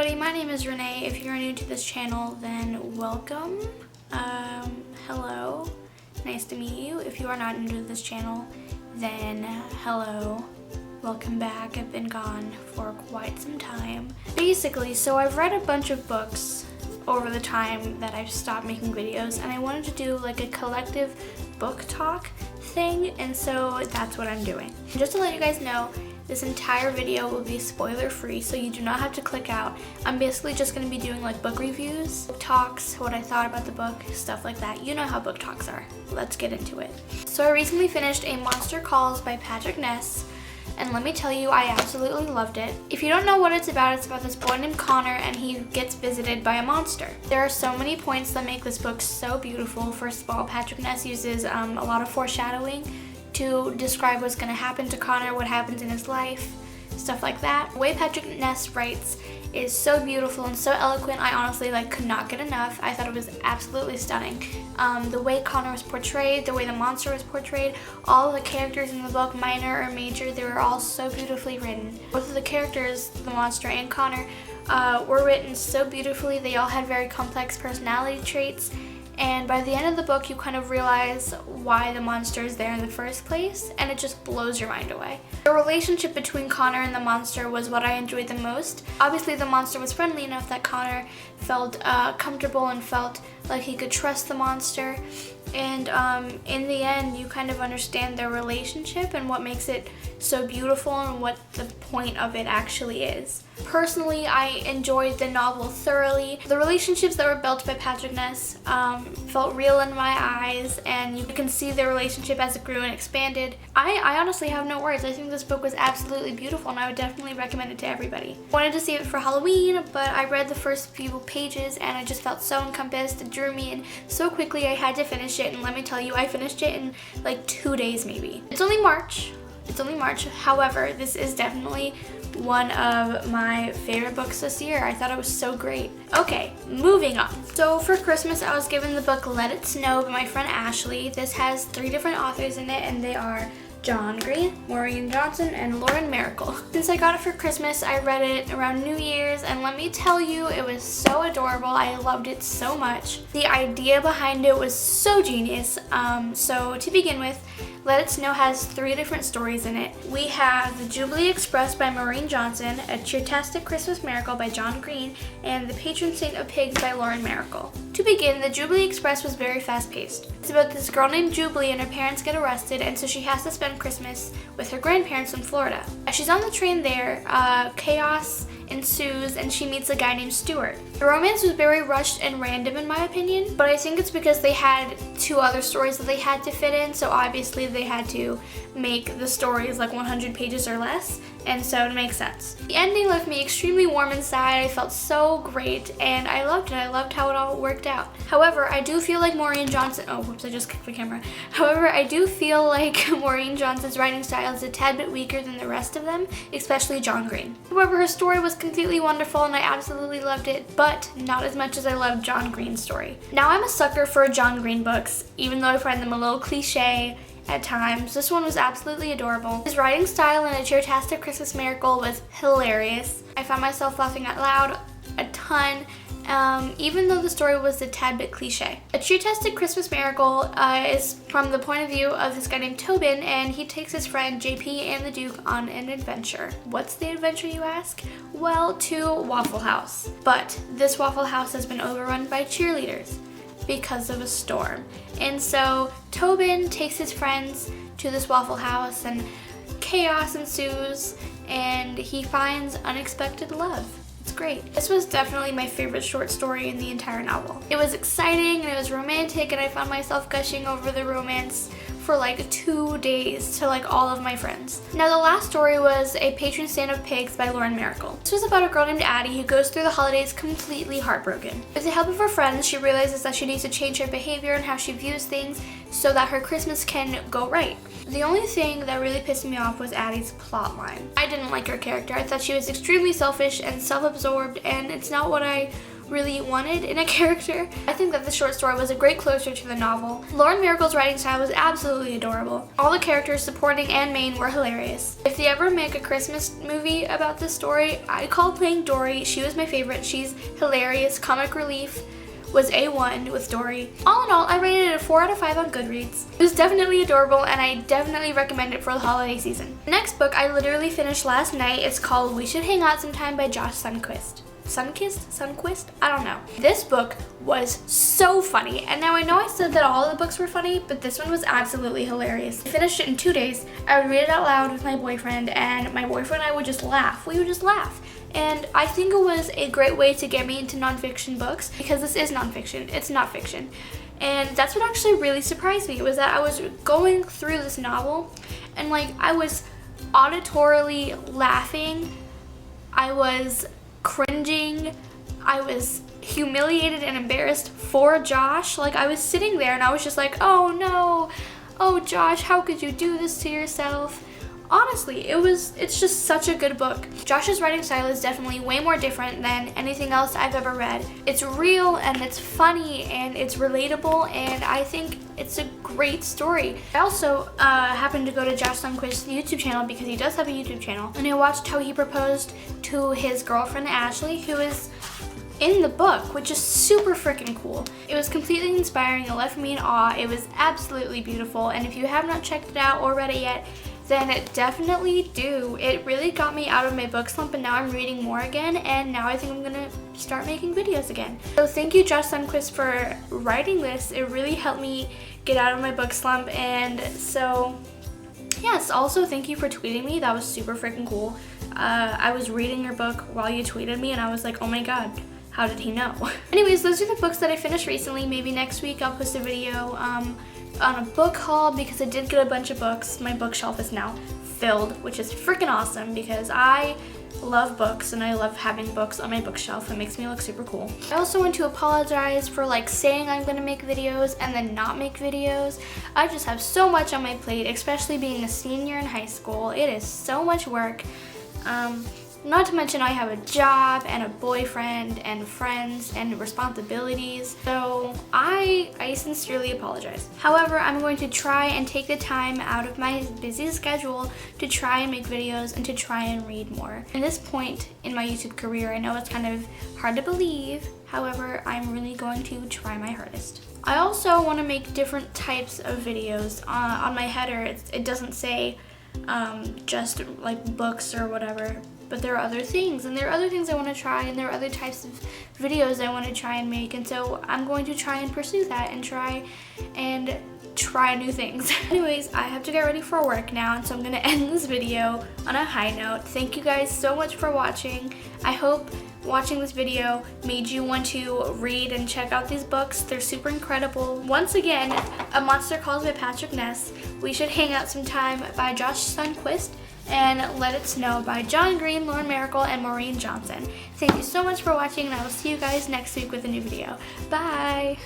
everybody, my name is Renee. If you're new to this channel, then welcome. Hello, nice to meet you. If you are not new to this channel, then hello, welcome back. I've been gone for quite some time. Basically, so I've read a bunch of books over the time that I've stopped making videos, and I wanted to do like a collective book talk thing, and so that's what I'm doing. Just to let you guys know, this entire video will be spoiler free, so you do not have to click out. I'm basically just going to be doing like book reviews, book talks, what I thought about the book, stuff like that. You know how book talks are. Let's get into it. So I recently finished A Monster Calls by Patrick Ness, and let me tell you, I absolutely loved it. If you don't know what it's about this boy named Connor, and he gets visited by a monster. There are so many points that make this book so beautiful. First of all, Patrick Ness uses a lot of foreshadowing to describe what's going to happen to Connor, what happens in his life, stuff like that. The way Patrick Ness writes is so beautiful and so eloquent. I honestly could not get enough. I thought it was absolutely stunning. The way Connor was portrayed, the way the monster was portrayed, all of the characters in the book, minor or major, they were all so beautifully written. Both of the characters, the monster and Connor, were written so beautifully. They all had very complex personality traits. And by the end of the book, you kind of realize why the monster is there in the first place, and it just blows your mind away. The relationship between Connor and the monster was what I enjoyed the most. Obviously, the monster was friendly enough that Connor felt comfortable and felt like he could trust the monster. And in the end, you kind of understand their relationship and what makes it so beautiful and what the point of it actually is. Personally, I enjoyed the novel thoroughly. The relationships that were built by Patrick Ness felt real in my eyes, and you can see the relationship as it grew and expanded. I honestly have no words. I think this book was absolutely beautiful, and I would definitely recommend it to everybody. I wanted to see it for Halloween, but I read the first few pages, and I just felt so encompassed. It drew me in so quickly. I had to finish it, and let me tell you, I finished it in like 2 days maybe. It's only March. However, this is definitely one of my favorite books this year. I thought it was so great. Okay, moving on. So for Christmas, I was given the book Let It Snow by my friend Ashley. This has 3 different authors in it, and they are John Green, Maureen Johnson, and Lauren Miracle. Since I got it for Christmas, I read it around New Year's, and let me tell you, it was so adorable. I loved it so much. The idea behind it was so genius. So to begin with, Let It Snow has 3 different stories in it. We have The Jubilee Express by Maureen Johnson, A Cheertastic Christmas Miracle by John Green, and The Patron Saint of Pigs by Lauren Miracle. To begin, The Jubilee Express was very fast-paced. It's about this girl named Jubilee, and her parents get arrested, and so she has to spend Christmas with her grandparents in Florida. As she's on the train there, chaos ensues, and she meets a guy named Stuart. The romance was very rushed and random in my opinion, but I think it's because they had 2 other stories that they had to fit in, so obviously they had to make the stories like 100 pages or less, and so it makes sense. The ending left me extremely warm inside. I felt so great, and I loved it. I loved how it all worked out. However, I do feel like Maureen Johnson, oh whoops, I just kicked the camera. However, I do feel like Maureen Johnson's writing style is a tad bit weaker than the rest of them, especially John Green. However, her story was completely wonderful, and I absolutely loved it, but not as much as I loved John Green's story. Now, I'm a sucker for John Green books, even though I find them a little cliche at times. This one was absolutely adorable. His writing style in A Cheertastic Christmas Miracle was hilarious. I found myself laughing out loud a ton, even though the story was a tad bit cliche. A Cheertastic Christmas Miracle is from the point of view of this guy named Tobin, and he takes his friend JP and the Duke on an adventure. What's the adventure, you ask? Well, to Waffle House. But this Waffle House has been overrun by cheerleaders because of a storm. And so Tobin takes his friends to this Waffle House, and chaos ensues, and he finds unexpected love. It's great. This was definitely my favorite short story in the entire novel. It was exciting, and it was romantic, and I found myself gushing over the romance for like 2 days to like all of my friends. Now, the last story was A Patron Saint of Pigs by Lauren Miracle. This was about a girl named Addie who goes through the holidays completely heartbroken. With the help of her friends, she realizes that she needs to change her behavior and how she views things so that her Christmas can go right. The only thing that really pissed me off was Addie's plotline. I didn't like her character. I thought she was extremely selfish and self-absorbed, and it's not what I really wanted in a character. I think that the short story was a great closer to the novel. Lauren Miracle's writing style was absolutely adorable. All the characters, supporting and main, were hilarious. If they ever make a Christmas movie about this story, I call playing Dory. She was my favorite. She's hilarious. Comic relief was A1 with Dory. All in all, I rated it a 4 out of 5 on Goodreads. It was definitely adorable, and I definitely recommend it for the holiday season. The next book I literally finished last night. It's called We Should Hang Out Sometime by Josh Sundquist. Sundquist? I don't know. This book was so funny, and now I know I said that all the books were funny, but this one was absolutely hilarious. I finished it in 2 days. I would read it out loud with my boyfriend, and my boyfriend and I would just laugh. We would just laugh. And I think it was a great way to get me into nonfiction books, because this is nonfiction, it's not fiction. And that's what actually really surprised me, was that I was going through this novel and like I was auditorily laughing, I was cringing, I was humiliated and embarrassed for Josh. Like I was sitting there and I was just like, oh no, oh Josh, how could you do this to yourself? Honestly, it's just such a good book. Josh's writing style is definitely way more different than anything else I've ever read. It's real and it's funny and it's relatable, and I think it's a great story. I also happened to go to Josh Sundquist's YouTube channel because he does have a YouTube channel, and I watched how he proposed to his girlfriend Ashley, who is in the book, which is super freaking cool. It was completely inspiring. It left me in awe. It was absolutely beautiful, and if you have not checked it out or read it yet, then definitely do. It really got me out of my book slump, and now I'm reading more again, and now I think I'm gonna start making videos again. So thank you, Josh Sundquist, for writing this. It really helped me get out of my book slump, and so yes, also thank you for tweeting me. That was super freaking cool. I was reading your book while you tweeted me, and I was like, oh my god, how did he know? Anyways, those are the books that I finished recently. Maybe next week I'll post a video on a book haul, because I did get a bunch of books. My bookshelf is now filled, which is freaking awesome because I love books and I love having books on my bookshelf. It makes me look super cool. I also want to apologize for like saying I'm gonna make videos and then not make videos. I just have so much on my plate, especially being a senior in high school. It is so much work. Not to mention I have a job and a boyfriend and friends and responsibilities, so I sincerely apologize. However, I'm going to try and take the time out of my busy schedule to try and make videos and to try and read more. At this point in my YouTube career, I know it's kind of hard to believe, however, I'm really going to try my hardest. I also want to make different types of videos. On my header, it doesn't say just like books or whatever, but there are other things, and there are other things I want to try, and there are other types of videos I want to try and make, and so I'm going to try and pursue that and try new things. Anyways, I have to get ready for work now, and so I'm going to end this video on a high note. Thank you guys so much for watching. I hope watching this video made you want to read and check out these books. They're super incredible. Once again, A Monster Calls by Patrick Ness, We Should Hang Out Sometime by Josh Sundquist, and Let It Snow by John Green, Lauren Miracle, and Maureen Johnson. Thank you so much for watching, and I will see you guys next week with a new video. Bye!